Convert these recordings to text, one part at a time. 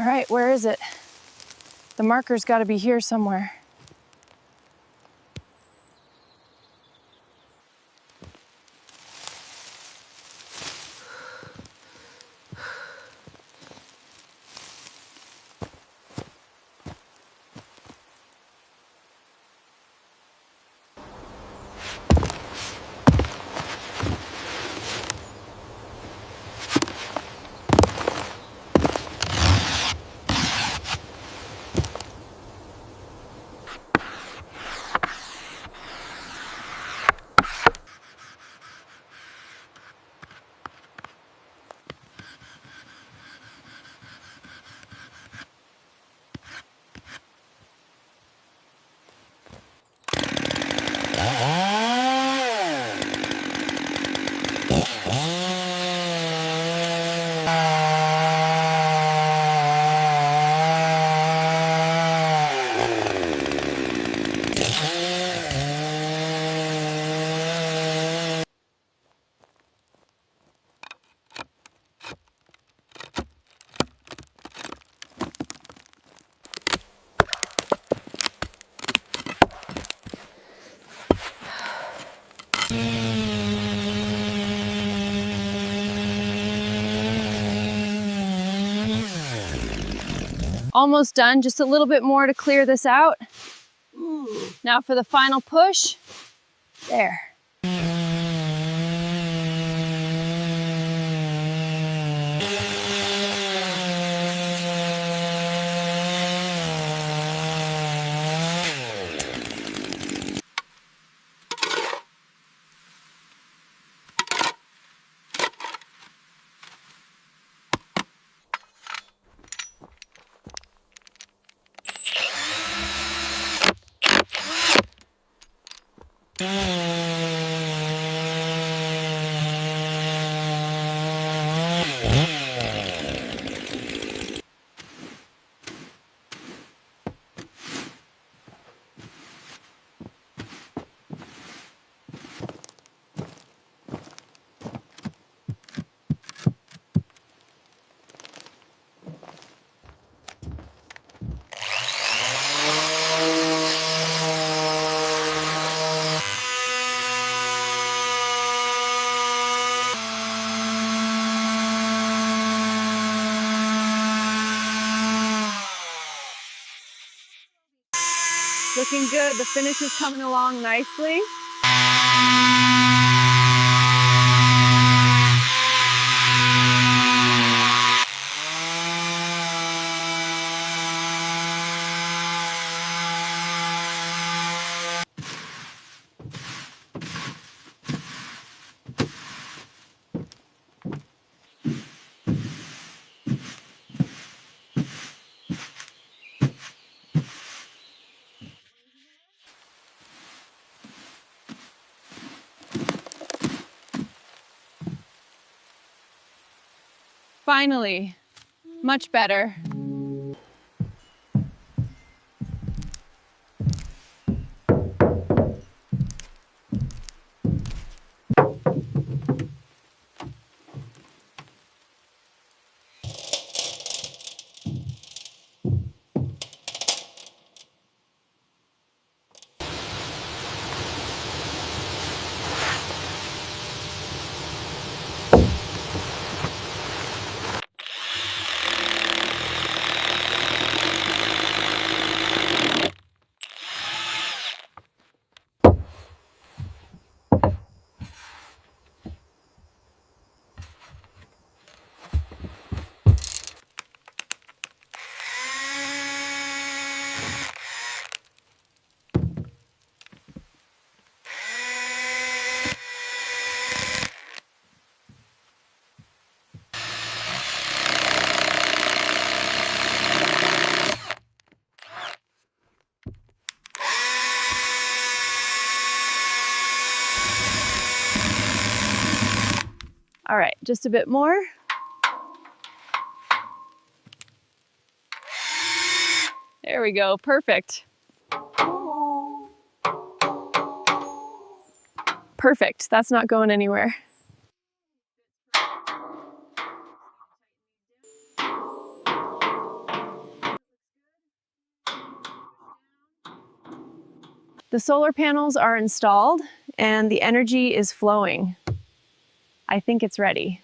All right, where is it? The marker's got to be here somewhere. Almost done, just a little bit more to clear this out. Now for the final push. There. Looking good, the finish is coming along nicely. Finally, much better. All right, just a bit more. There we go, perfect. Perfect, that's not going anywhere. The solar panels are installed and the energy is flowing. I think it's ready.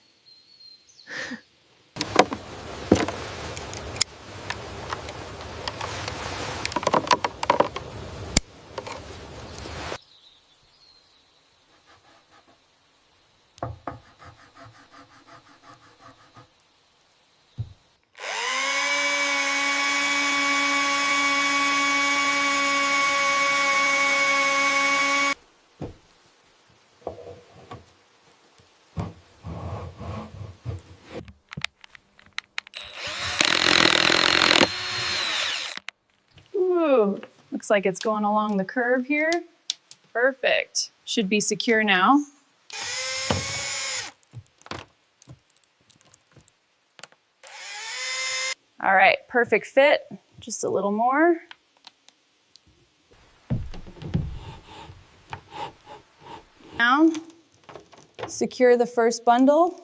Ooh, looks like it's going along the curve here. Perfect. Should be secure now. All right, perfect fit. Just a little more. Now, secure the first bundle.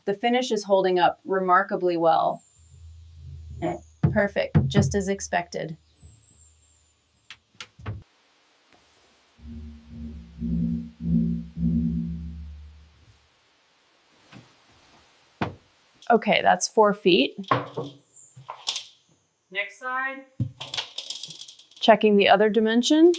The finish is holding up remarkably well. Perfect, just as expected. Okay, that's 4 feet. Next side. Checking the other dimension.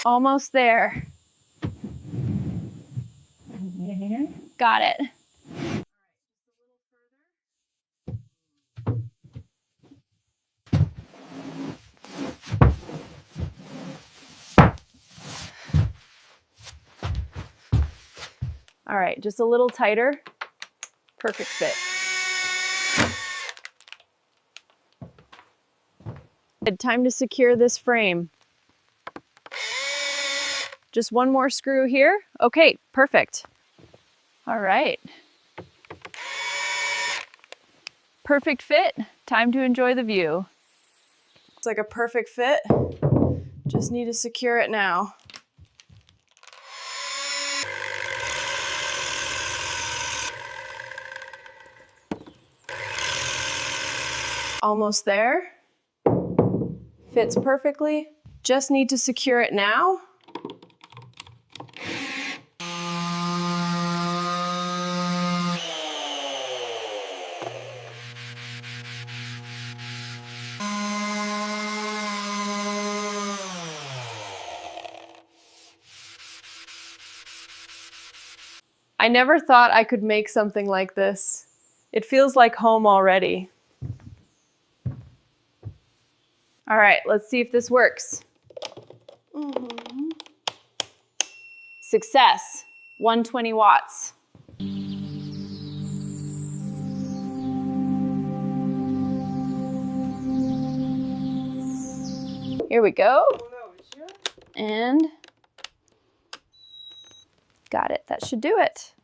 Almost there. Got it. All right, just a little tighter. Perfect fit. Time to secure this frame. Just one more screw here. Okay, perfect. All right. Perfect fit. Time to enjoy the view. It's like a perfect fit. Just need to secure it now. Almost there. Fits perfectly. Just need to secure it now. I never thought I could make something like this. It feels like home already. All right, let's see if this works. Success, 120 watts. Here we go. And got it. That should do it.